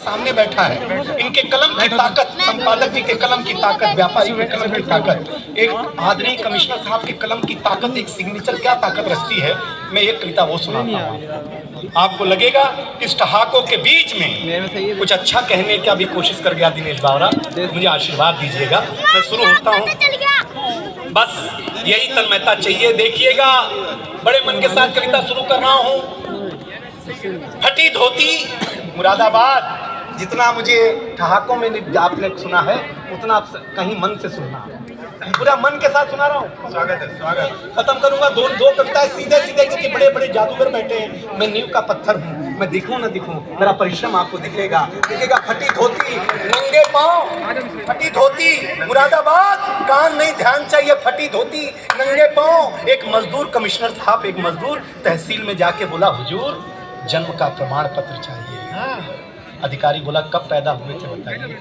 सामने बैठा है। इनके कलम की ताकत, संपादक जी के कलम की ताकत, व्यापारी के कलम की ताकत, एक आदरणीय कमिश्नर साहब के कलम की ताकत, एक सिग्नेचर क्या ताकत रखती है। मैं एक कविता वो सुनाता हूँ, आपको लगेगा इस ठहाकों के बीच में कुछ अच्छा कहने का भी कोशिश कर गया दिनेश बावरा। मुझे आशीर्वाद दीजिएगा, मैं शुरू होता हूँ। बस यही तन्मयता चाहिए, देखिएगा बड़े मन के साथ कविता शुरू कर रहा हूँ। फटी धोती मुरादाबाद, जितना मुझे ठहाकों में आपने सुना है उतना आप कहीं मन से सुनना, पूरा मन के साथ सुना रहा हूँ। स्वागत है, स्वागत। खत्म करूंगा दो कविताएं सीधे सीधे, क्योंकि बड़े बड़े जादूगर बैठे हैं, मैं नींव का पत्थर हूँ, मैं दिखूं ना दिखूं मेरा परिश्रम आपको दिखेगा। फटी धोती नंगे पाँव, फटी धोती मुरादाबाद, कान नहीं ध्यान चाहिए, फटी धोती नंगे पाँव। एक मजदूर कमिश्नर साहब, एक मजदूर तहसील में जाके बोला, हुजूर जन्म का प्रमाण पत्र चाहिए। अधिकारी बोला, कब पैदा हुए थे बताइए।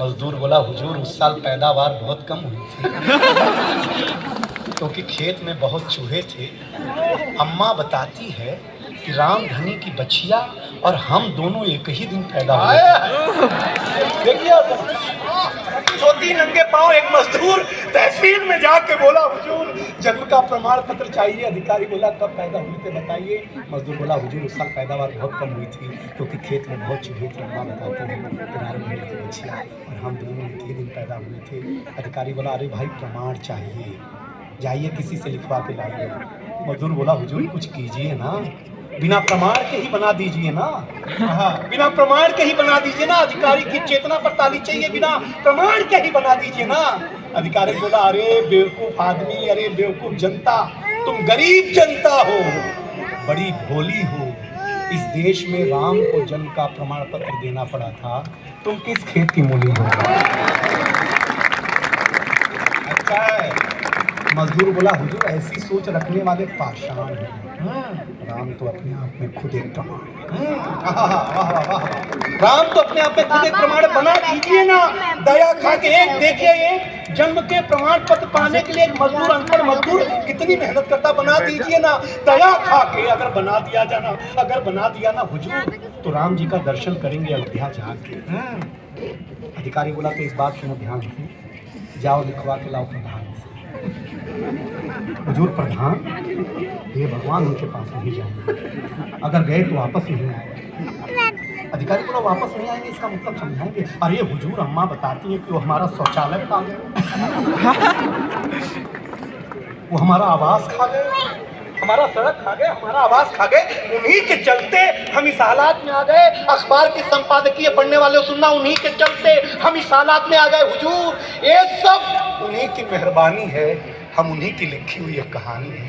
मजदूर बोला, हुजूर उस साल पैदावार बहुत कम हुई थी क्योंकि खेत में बहुत चूहे थे। अम्मा बताती है कि राम धनी की बछिया और हम दोनों एक ही दिन पैदा हुए। देखिए धोती नंगे पाँव एक मजदूर तहसील में जाके बोला, हुजूर जन्म का प्रमाण पत्र चाहिए। अधिकारी बोला, कब पैदा हुए थे बताइए। मजदूर बोला, हुजूर उस साल पैदावार बहुत कम हुई थी क्योंकि खेत में बहुत चूहे थे। अम्मा बताते हैं राम धनी की बछिया और हम दोनों एक ही दिन पैदा हुए थे। अधिकारी बोला, अरे भाई प्रमाण चाहिए, जाइए किसी से लिखवा के लाइए। मजदूर बोला, हुजूर कुछ कीजिए ना, बिना प्रमाण के ही बना दीजिए ना। बिना प्रमाण के ही बना दीजिए ना, अधिकारी की चेतना पर ताली चाहिए, बिना प्रमाण के ही बना दीजिए ना। अधिकारी बोला, अरे बेवकूफ आदमी, अरे बेवकूफ जनता, तुम गरीब जनता हो, बड़ी भोली हो। इस देश में राम को जन्म का प्रमाण पत्र देना पड़ा था, तुम किस खेत की मूली हो। अच्छा है। मजदूर बोला, हुजूर ऐसी सोच रखने वाले पाषाण हैं। राम तो अपने आप में खुद एक प्रमाण है। राम तो अपने आप में खुद एक प्रमाण, बना दीजिए ना दया खा के। एक देखिए, एक जन्म के प्रमाण पत्र पाने के लिए एक मजदूर, अनपढ़ मजदूर कितनी मेहनत करता, बना दीजिए ना दया खा के। अगर बना दिया जाना, अगर बना दिया ना हुजूर, तो राम जी का दर्शन करेंगे अयोध्या जाके। अधिकारी बोला, तो इस बात सुनो ध्यान से, जाओ लिखवा के लाओ प्रधान से। हुजूर प्रधान ये भगवान उनके पास नहीं जाएंगे, अगर गए तो वापस नहीं आएंगे। अधिकारी बोला, वापस नहीं आएंगे इसका मतलब समझाएंगे। अरे हुजूर अम्मा बताती है कि वो हमारा शौचालय खा गए, वो हमारा आवास खा गए, हमारा सड़क खा गए, हमारा आवास खा गए। उन्हीं के चलते हम इस हालात में आ गए। अखबार की संपादकीय पढ़ने वाले सुनना, उन्हीं के चलते हम इस हालात में आ गए। हुजूर ये सब उन्हीं की मेहरबानी है, हम उन्हीं की लिखी हुई एक कहानी है।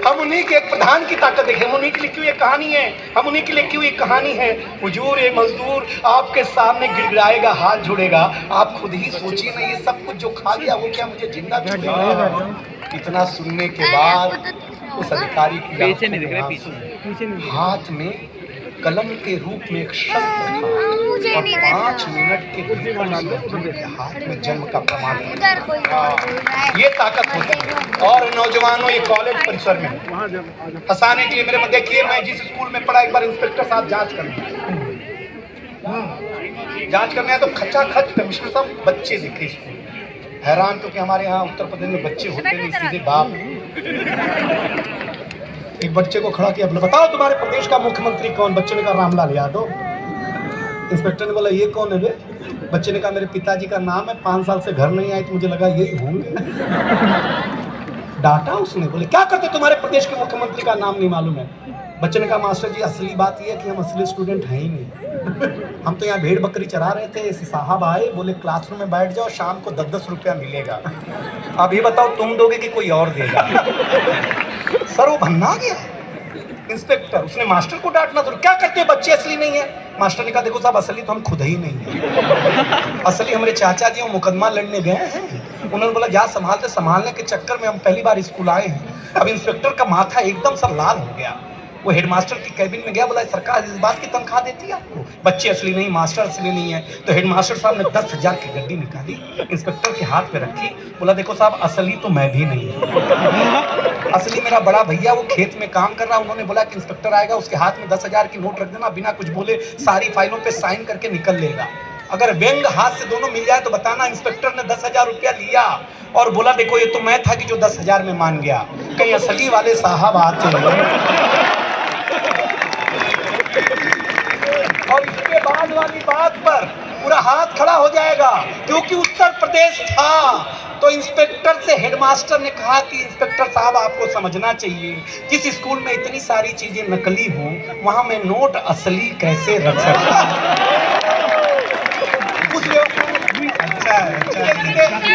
हम उन्हीं के एक प्रधान की ताकत देखें, हम उन्हीं की लिखी हुई एक कहानी है, हम उन्हीं की लिखी हुई एक कहानी है। हुजूर ये मजदूर आपके सामने गिड़गिड़ाएगा, हाथ जोड़ेगा, आप खुद ही सोचिए ना, ये सब कुछ जो खा गया वो क्या मुझे जिंदा छोड़ेगा। इतना सुनने के बाद उस अधिकारी की हाथ में कलम के रूप में एक शस्त्र था और 5 मिनट के भीतर के हाथ में जन्म का प्रमाण था। ये ताकत होती है। और नौजवानों, ये कॉलेज परिसर में फंसाने के लिए मेरे में देखिए, मैं जिस स्कूल में पढ़ा, एक बार इंस्पेक्टर साहब जांच करने आए तो खचाखच कमिश्नर साहब बच्चे देखे स्कूल। हैरान तो कि हमारे यहाँ उत्तर प्रदेश में बच्चे होते नहीं, सीधे बाप। एक बच्चे को खड़ा किया, बताओ तुम्हारे प्रदेश का मुख्यमंत्री कौन। बच्चे ने कहा, रामलाल यादव। इंस्पेक्टर ने बोला, ये कौन है बे। बच्चे ने कहा, मेरे पिताजी का नाम है, 5 साल से घर नहीं आए तो मुझे लगा यही होंगे। डांटा उसने, बोले क्या करते तुम्हारे प्रदेश के मुख्यमंत्री का नाम नहीं मालूम है। बच्चे ने कहा, मास्टर जी असली बात यह है कि हम असली स्टूडेंट हैं ही नहीं, हम तो यहाँ भेड़ बकरी चरा रहे थे। साहब आए, बोले क्लासरूम में बैठ जाओ, शाम को 10-10 रुपया मिलेगा। अब ये बताओ तुम दोगे कि कोई और देगा। सर वो भन्ना गया इंस्पेक्टर, उसने मास्टर को डांटना शुरू। क्या करते हो, बच्चे असली नहीं है। मास्टर ने कहा, देखो साहब असली तो हम खुद ही नहीं है, असली हमारे चाचा जी वो मुकदमा लड़ने गए हैं। उन्होंने बोला, जा संभालने के चक्कर में हम पहली बार स्कूल आए हैं। अब इंस्पेक्टर का माथा एकदम सब लाल हो गया। वो हेडमास्टर की कैबिन में गया, बोला सरकार इस बात की तनख्वाह देती है आपको? बच्चे असली नहीं, मास्टर असली नहीं है। तो हेडमास्टर साहब ने 10,000 की गड्डी निकाली, इंस्पेक्टर के हाथ पे रखी, बोला देखो साहब असली तो मैं भी नहीं हूँ, असली मेरा बड़ा भैया वो खेत में काम कर रहा है। उन्होंने बोला कि इंस्पेक्टर आएगा उसके हाथ में 10,000 की नोट रख देना, बिना कुछ बोले सारी फाइलों पे साइन करके निकल लेगा। अगर व्यंग हाथ से दोनों मिल जाए तो बताना। इंस्पेक्टर ने 10,000 रुपया लिया और बोला देखो ये तो मैं था कि जो 10,000 में मान गया, कहीं असली वाले साहब आते हैं। और इसके बाद वाली बात पर पूरा हाथ खड़ा हो जाएगा, क्योंकि उत्तर प्रदेश था। तो इंस्पेक्टर से हेडमास्टर ने कहा कि इंस्पेक्टर साहब आपको समझना चाहिए, जिस स्कूल में इतनी सारी चीजें नकली हों वहां मैं नोट असली कैसे रख सकता हूं?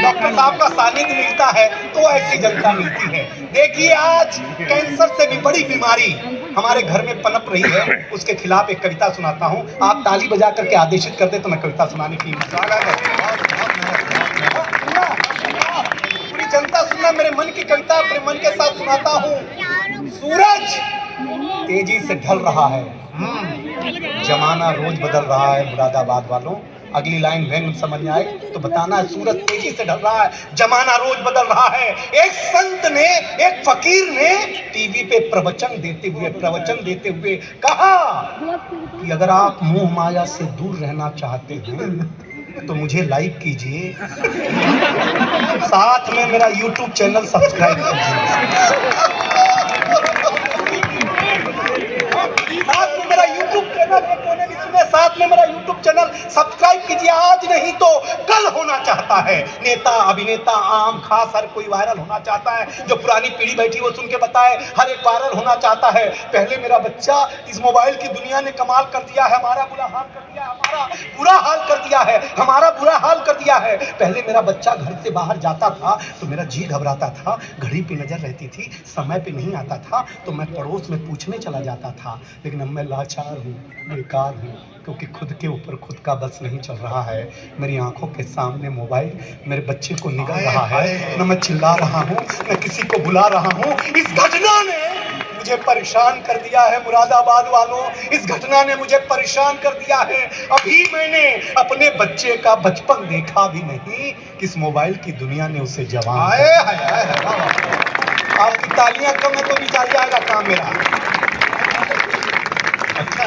डॉक्टर साहब का सानिध्य मिलता है तो ऐसी जनता मिलती है। देखिए आज कैंसर से भी बड़ी बीमारी हमारे घर में पनप रही है, उसके खिलाफ एक कविता सुनाता हूँ। आप ताली बजा करके आदेशित कर दे तो मैं कविता सुनाने की पूरी जनता सुनना, मेरे मन की कविता अपने मन के साथ सुनाता हूँ। सूरज तेजी से ढल रहा है, जमाना रोज बदल रहा है। मुरादाबाद वालों अगली लाइन व्यंग समझ में आए तो बताना है। सूरज तेजी से ढल रहा है, जमाना रोज बदल रहा है। एक संत ने, एक फकीर ने टीवी पे प्रवचन देते हुए कहा कि अगर आप मोह माया से दूर रहना चाहते हैं तो मुझे लाइक कीजिए, साथ में मेरा YouTube चैनल सब्सक्राइब कीजिए। साथ में मेरा YouTube चैनल है, कोने भी सुने, साथ में मेरा YouTube चैनल सब्सक्राइब कीजिए। आज नहीं तो कल होना चाहता है। नेता, अभिनेता, आम खास हर कोई वायरल होना चाहता है। जो पुरानी पीढ़ी बैठी वो सुन के बताए, हर एक वायरल होना चाहता है। पहले मेरा बच्चा, इस मोबाइल की दुनिया ने कमाल कर दिया है, हमारा बुरा हाल कर दिया है, हमारा बुरा हाल कर दिया है। पहले मेरा बच्चा घर से बाहर जाता था तो मेरा जी घबराता था, घड़ी पे नजर रहती थी, समय पे नहीं आता था तो मैं पड़ोस में पूछने चला जाता था। लेकिन अब मैं लाचार हूँ, बेकार हूँ, क्योंकि खुद के ऊपर खुद का बस नहीं चल रहा है। मेरी आंखों के सामने मोबाइल मेरे बच्चे को निगल रहा है। न मैं चिल्ला रहा हूँ, न किसी को बुला रहा हूँ। इस घटना ने मुझे परेशान कर दिया है मुरादाबाद वालों, इस घटना ने मुझे परेशान कर दिया है। अभी मैंने अपने बच्चे का बचपन देखा भी नहीं, किस मोबाइल की दुनिया ने उसे जवान। आपकी तालियां कम है तो भी चल जाएगा काम मेरा। अच्छा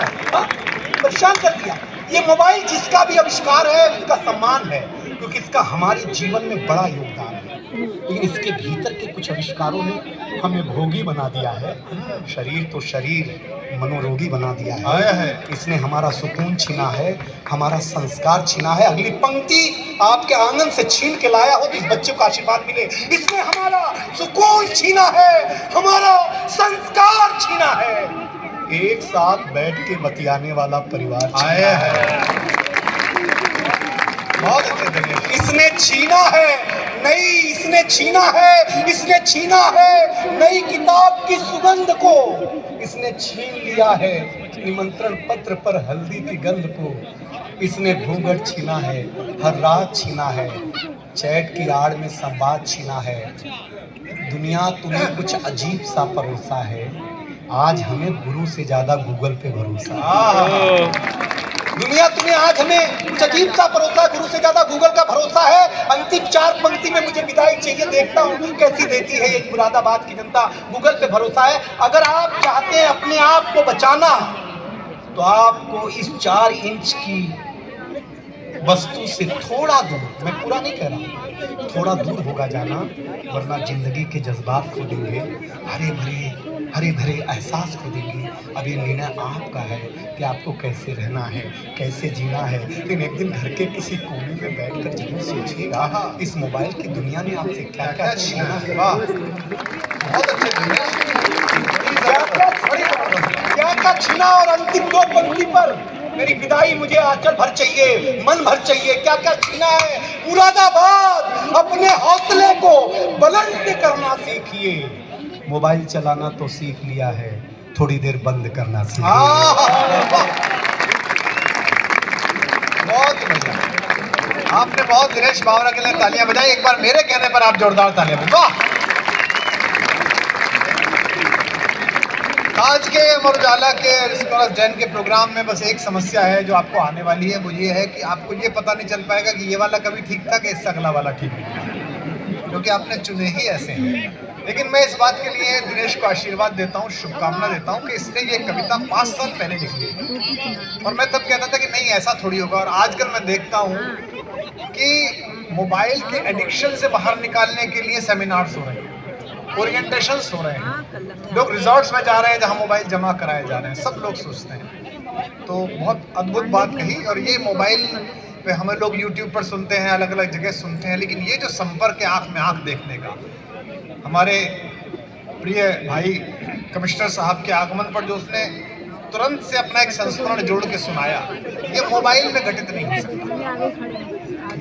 परेशान कर दिया। ये मोबाइल जिसका भी आविष्कार है उसका सम्मान है, क्योंकि इसका हमारे जीवन में बड़ा योगदान है। लेकिन इसके भीतर के कुछ आविष्कारों ने हमें भोगी बना दिया है। शरीर तो शरीर, मनोरोगी बना दिया है। इसने हमारा सुकून छीना है, हमारा संस्कार छीना है। अगली पंक्ति आपके आंगन से छीन के लाया हो तो इस बच्चे को आशीर्वाद मिले। इसने हमारा सुकून छीना है, हमारा संस्कार छीना है। एक साथ बैठ के बतियाने वाला परिवार आया है। बहुत अच्छे। इसने छीना है नई किताब की सुगंध को। इसने छीन लिया है निमंत्रण पत्र पर हल्दी की गंध को। इसने घूंघट छीना है, हर रात छीना है, चैट की आड़ में संवाद छीना है। दुनिया तुम्हें कुछ अजीब सा परोसा है, आज हमें गुरु से ज्यादा गूगल पे भरोसा। दुनिया तुम्हें आज हमें कुछ अजीब सा परोसा, गुरु से ज्यादा गूगल का भरोसा है। अंतिम 4 पंक्ति में मुझे विदाई चाहिए, देखता हूँ कैसी देती है ये मुरादाबाद की जनता। गूगल पे भरोसा है। अगर आप चाहते हैं अपने आप को बचाना तो आपको इस 4 इंच की वस्तु से थोड़ा दूर, मैं पूरा नहीं कह रहा, थोड़ा दूर होगा जाना, वरना जिंदगी के जज्बात खो देंगे, हरे भरे एहसास खो देंगे। अब ये निर्णय आपका है कि आपको कैसे रहना है, कैसे जीना है। लेकिन एक दिन घर के किसी कोने में बैठकर जरूर सोचिएगा इस मोबाइल की दुनिया ने आपसे क्या क्या छीना है। बहुत अच्छे क्या छीना। और अंतिम 2 पंक्ति पर मेरी विदाई, मुझे आंचल भर चाहिए, मन भर चाहिए। क्या क्या छीना है। मुरादाबाद अपने हौसले को बुलंद करना सीखिए। मोबाइल चलाना तो सीख लिया है, थोड़ी देर बंद करना सीखिए। बहुत मजा। आपने बहुत दिनेश बावरा के लिए तालियां बजाई। एक बार मेरे कहने पर आप जोरदार तालियां बजाओ। आज के अमर उजाला के ऋषिकेश जैन के प्रोग्राम में बस एक समस्या है जो आपको आने वाली है, वो ये है कि आपको ये पता नहीं चल पाएगा कि ये वाला कभी ठीक था कि इससे अगला वाला ठीक है, क्योंकि आपने चुने ही ऐसे हैं। लेकिन मैं इस बात के लिए दिनेश को आशीर्वाद देता हूँ, शुभकामना देता हूँ कि इसने ये कविता 5 साल पहले लिखी है और मैं तब कहता था कि नहीं ऐसा थोड़ी होगा। और आजकल मैं देखता हूँ कि मोबाइल के एडिक्शन से बाहर निकालने के लिए सेमिनार्स हो रहे हैं, ओरिएंटेशंस हो रहे हैं, लोग रिजॉर्ट्स में जा रहे हैं जहां मोबाइल जमा कराए जा रहे हैं, सब लोग सोचते हैं। तो बहुत अद्भुत बात कही। और ये मोबाइल पे हमें लोग यूट्यूब पर सुनते हैं, अलग अलग जगह सुनते हैं, लेकिन ये जो संपर्क है आँख में आँख देखने का, हमारे प्रिय भाई कमिश्नर साहब के आगमन पर जो उसने तुरंत से अपना एक संस्करण जोड़ के सुनाया, ये मोबाइल में घटित नहीं हो सकता,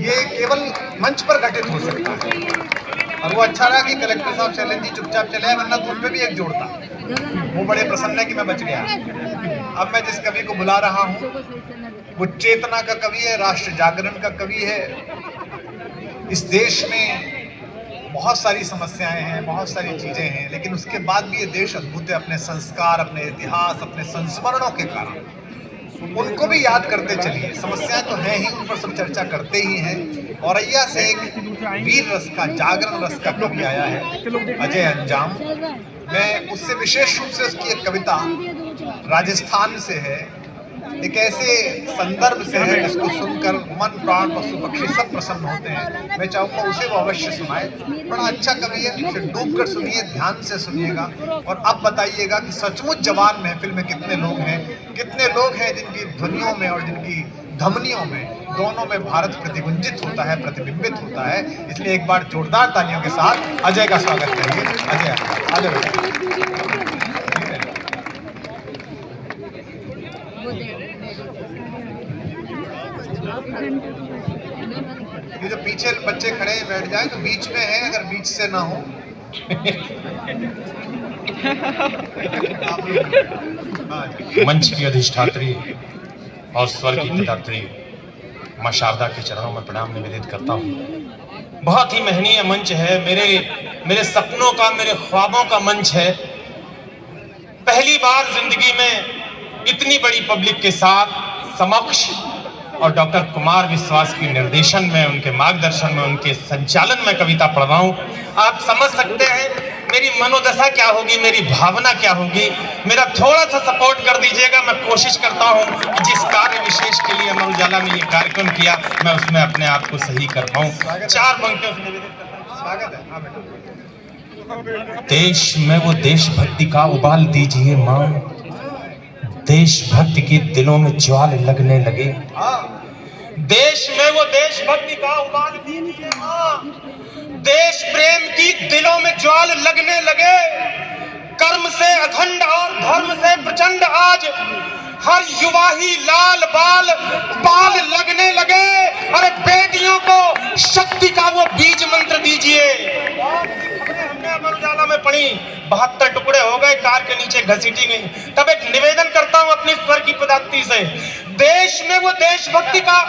ये केवल मंच पर घटित हो सकता है। और वो अच्छा रहा कि कलेक्टर साहब शैलेंद्र जी चुपचाप चले आए, वरना तो उन पे भी एक जोड़ता। वो बड़े प्रसन्न है कि मैं बच गया। अब मैं जिस कवि को बुला रहा हूँ वो चेतना का कवि है, राष्ट्र जागरण का कवि है। इस देश में बहुत सारी समस्याएं हैं, बहुत सारी चीजें हैं, लेकिन उसके बाद भी ये देश अद्भुत है अपने संस्कार, अपने इतिहास, अपने संस्मरणों के कारण। उनको भी याद करते चलिए। समस्याएं तो हैं ही, उन पर सब चर्चा करते ही हैं। औरैया से एक वीर रस का, जागरण रस का कवि आया है, अजय अंजाम। मैं उससे विशेष रूप से उसकी एक कविता राजस्थान से है, एक ऐसे संदर्भ से है जिसको सुनकर मन प्राण पशु पक्षी सब प्रसन्न होते हैं। मैं चाहूँगा उसे वो अवश्य सुनाए। बड़ा अच्छा कवि है, उसे डूब कर सुनिए, ध्यान से सुनिएगा और अब बताइएगा कि सचमुच जवान महफिल में कितने लोग हैं जिनकी ध्वनियों में और जिनकी धमनियों में, दोनों में भारत प्रतिगुंजित होता है, प्रतिबिंबित होता है। इसलिए एक बार जोरदार तालियों के साथ अजय का स्वागत करिए। अजय ये जो पीछे बच्चे खड़े हैं बैठ जाए, तो बीच में है, अगर बीच से ना हो मंच की अधिष्ठात्री और स्वर की पितात्री मां शारदा के चरणों में प्रणाम निवेदित करता हूँ। बहुत ही महनीय मंच है, मेरे सपनों का, मेरे ख्वाबों का मंच है। पहली बार जिंदगी में इतनी बड़ी पब्लिक के साथ समक्ष और डॉक्टर कुमार विश्वास के निर्देशन में, उनके मार्गदर्शन में, उनके संचालन में कविता पढ़ रहा हूँ। आप समझ सकते हैं मेरी मनोदशा क्या होगी, मेरी भावना क्या होगी। मेरा थोड़ा सा सपोर्ट कर दीजिएगा। मैं कोशिश करता हूँ कि जिस कार्य विशेष के लिए अमर उजाला में ये कार्यक्रम किया, मैं उसमें अपने आप को सही कर पाऊँ। 4 पंक्तियों से निवेदित करता हूँ। देश में वो देशभक्ति का उबाल दीजिए माँ, देशभक्ति के दिलों में ज्वाल लगने लगे। देश में वो देशभक्ति का उबाल दीजिए माँ, देश प्रेम की दिलों में ज्वाल लगने लगे। कर्म से अखंड और धर्म से प्रचंड आज हर युवा ही लाल बाल पाल लगने लगे। अरे बेटियों को शक्ति का वो बीज मंत्र दीजिए। हमने अमर उजाला में पढ़ी, 72 टुकड़े हो गए, कार के नीचे घसीटी गई। तब एक निवेदन करता हूं अपनी स्वर की पदार्थ से, देश में वो देशभक्ति का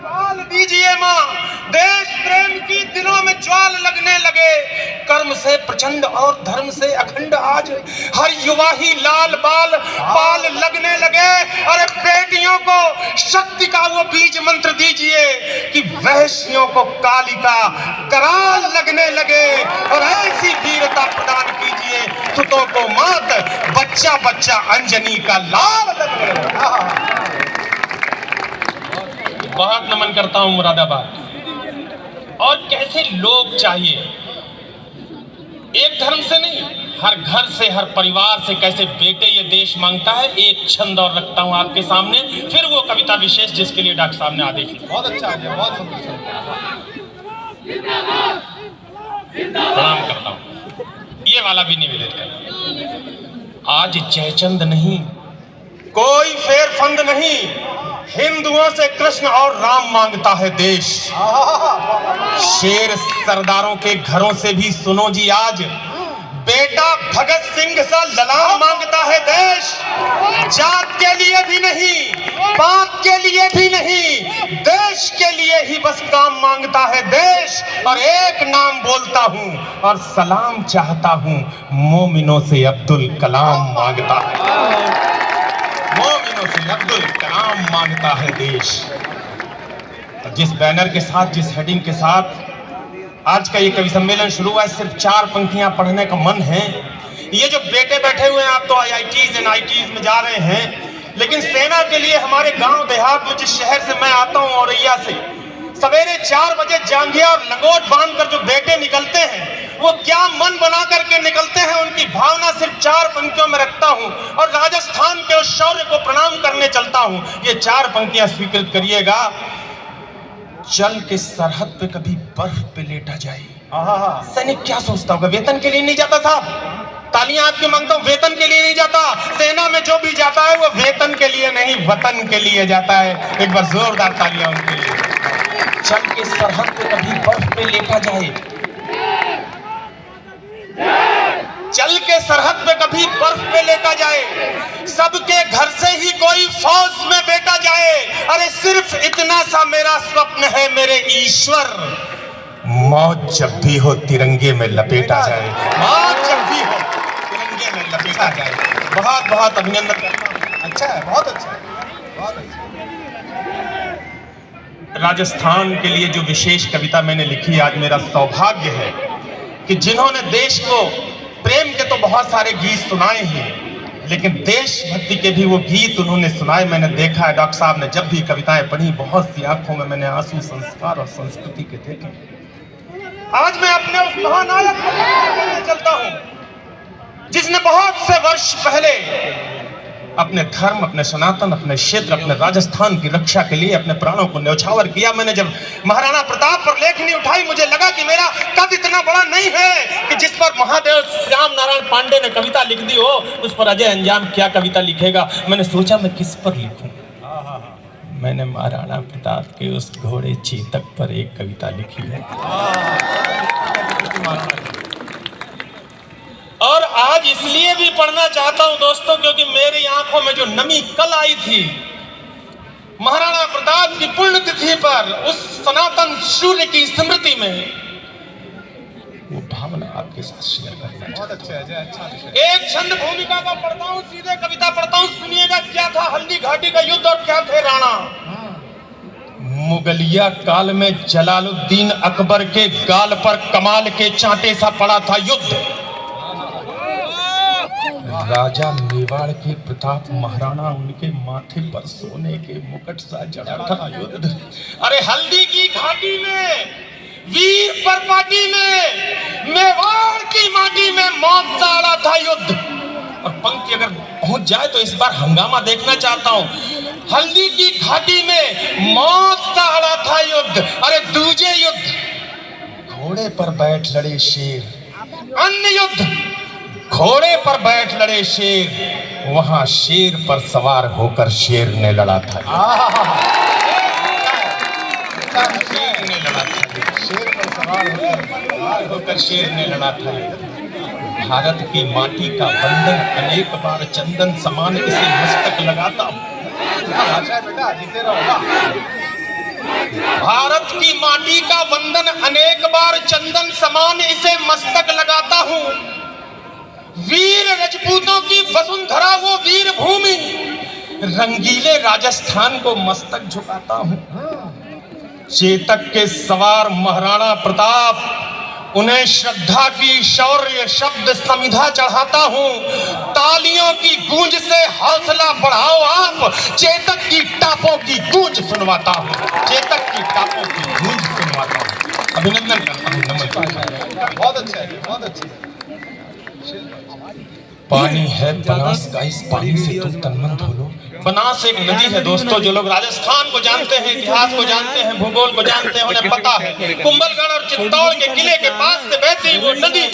ज्वाल दीजिए माँ, देश प्रेम की दिलों में ज्वाल लगने लगे। कर्म से प्रचंड और धर्म से अखंड आज हर युवा ही लाल बाल पाल लगने लगे। अरे बेटियों को शक्ति का वो बीज मंत्र दीजिए कि वैश्यों को कालिका कराल लगने लगे। और ऐसी वीरता प्रदान कीजिए सुतों को मात, बच्चा बच्चा अंजनी का लाल लगने लगे। बहुत नमन करता हूं मुरादाबाद। और कैसे लोग चाहिए, एक धर्म से नहीं, हर घर से, हर परिवार से कैसे बेटे ये देश मांगता है। एक छंद और रखता हूं आपके सामने, फिर वो कविता विशेष जिसके लिए डॉक्टर साहब ने आदेश दिया। बहुत अच्छा है, बहुत सुंदर। प्रणाम करता हूं। ये वाला भी निवेदित कर। आज जयचंद नहीं, कोई फेरफंद नहीं, हिंदुओं से कृष्ण और राम मांगता है देश। शेर सरदारों के घरों से भी सुनो जी आज, बेटा भगत सिंह सा ललाम मांगता है देश। जात के लिए भी नहीं, बात के लिए भी नहीं, देश के लिए ही बस काम मांगता है देश। और एक नाम बोलता हूं और सलाम चाहता हूं, मोमिनों से अब्दुल कलाम मांगता है, मोमिनों से अब्दुल कलाम मांगता है देश। जिस बैनर के साथ, जिस हेडिंग के साथ आज का ये कवि सम्मेलन शुरू हुआ है, सिर्फ 4 पंक्तियां पढ़ने का मन है। ये जो बेटे बैठे हुए हैं, आप तो IITs एंड ITs में जा रहे हैं, लेकिन सेना के लिए हमारे गांव देहात में, जिस शहर से मैं आता हूं, औरैया से, सवेरे 4 बजे जांघिया और लंगोट बांधकर जो बेटे निकलते हैं, वो क्या मन बना करके निकलते हैं, उनकी भावना सिर्फ 4 पंक्तियों में रखता हूं और राजस्थान के उस शौर्य को प्रणाम करने चलता हूं। ये 4 पंक्तियां स्वीकृत करिएगा। चल के सरहद पे कभी बर्फ पे लेटा जाए। सैनिक क्या सोचता होगा? वेतन के लिए नहीं जाता साहब, तालियां आपके मांगता हूं, वेतन के लिए नहीं जाता। सेना में जो भी जाता है वो वेतन के लिए नहीं, वतन के लिए जाता है। एक बार जोरदार तालियां उनके लिए। चल के सरहद पे कभी बर्फ पे लेटा जाए, चल के सरहद पे कभी बर्फ पे लेटा जाए, सबके घर से ही कोई फौज में बेटा जाए। अरे सिर्फ इतना सा मेरा स्वप्न है मेरे ईश्वर, मौत जब भी हो तिरंगे में लपेटा जाए, मौत जब भी हो तिरंगे में लपेटा जाए। बहुत बहुत अभिनंदन करता हूं। अच्छा है, बहुत अच्छा है, बहुत अच्छा। राजस्थान के लिए जो विशेष कविता मैंने लिखी, आज मेरा सौभाग्य है कि जिन्होंने देश को, प्रेम के तो बहुत सारे गीत सुनाए हैं, लेकिन देशभक्ति के भी वो गीत उन्होंने सुनाए। मैंने देखा है, डॉक्टर साहब ने जब भी कविताएं पढ़ी, बहुत सी आंखों में मैंने आंसू संस्कार और संस्कृति के देखे। आज मैं अपने उस महानायक को कहने चलता हूं, जिसने बहुत से वर्ष पहले अपने धर्म, अपने सनातन, अपने क्षेत्र, अपने राजस्थान की रक्षा के लिए अपने प्राणों को न्यौछावर किया। मैंने जब महाराणा प्रताप पर लेखनी उठाई, मुझे लगा कि मेरा कद इतना बड़ा नहीं है कि जिस पर महादेव श्याम नारायण पांडे ने कविता लिख दी हो, उस पर अजय अंजाम क्या कविता लिखेगा। मैंने सोचा मैं किस पर लिखूं। मैंने महाराणा प्रताप के उस घोड़े चेतक पर एक कविता लिखी है। और आज इसलिए भी पढ़ना चाहता हूं दोस्तों, क्योंकि मेरी आंखों में जो नमी कल आई थी महाराणा प्रताप की पुण्यतिथि पर, उस सनातन सूर्य की स्मृति में, वो भावना आपके साथ शेयर करना बहुत अच्छा है, अच्छा विषय। एक छंद भूमिका का पढ़ता हूं, सीधे कविता पढ़ता हूं, सुनिएगा। क्या था हल्दी घाटी का युद्ध और क्या थे राणा। मुगलिया काल में जलालुद्दीन अकबर के गाल पर कमाल के चांटे सा पड़ा था युद्ध। राजा मेवाड़ के प्रताप महाराणा, उनके माथे पर सोने के मुकुट सा जड़ा था युद्ध। अरे हल्दी की घाटी में, वीर परपाटी में, मेवाड़ की माटी में मौत सा अड़ा था युद्ध। और पंक्ति अगर पहुंच जाए तो इस बार हंगामा देखना चाहता हूं। हल्दी की घाटी में मौत सा अड़ा था युद्ध। अरे दूजे युद्ध घोड़े पर बैठ लड़े शेर, अन्य युद्ध घोड़े पर बैठ लड़े शेर, वहां शेर पर सवार होकर शेर ने लड़ा था। शेर ने लड़ा था, शेर पर सवार होकर शेर ने लड़ा था। भारत की माटी का बंधन अनेक बार चंदन समान इसे मस्तक लगाता हूं। बेटा जीते रहो। भारत की माटी का बंधन अनेक बार चंदन समान इसे मस्तक लगाता हूं। वीर राजपूतों की वसुंधरा वो वीर भूमि, रंगीले राजस्थान को मस्तक झुकाता हूं। चेतक के सवार महाराणा प्रताप, उन्हें श्रद्धा की शौर्य शब्द समिधा चढ़ाता हूं। तालियों की गूंज से हौसला बढ़ाओ आप, चेतक की टापों की गूंज सुनवाता हूं, चेतक की टापों की गूंज सुनवाता हूं। अभिनंदन करता हूं, नमन करता हूं। बहुत अच्छा है, बहुत अच्छा है। पानी है बनास का, इस पानी से तुम तन्मन धो लो। बनास एक नदी है दोस्तों, जो लोग राजस्थान को जानते हैं, इतिहास को जानते हैं, भूगोल को जानते हैं, उन्हें पता है कुंभलगढ़ और चित्तौड़ के किले के पास से बहती वो नदी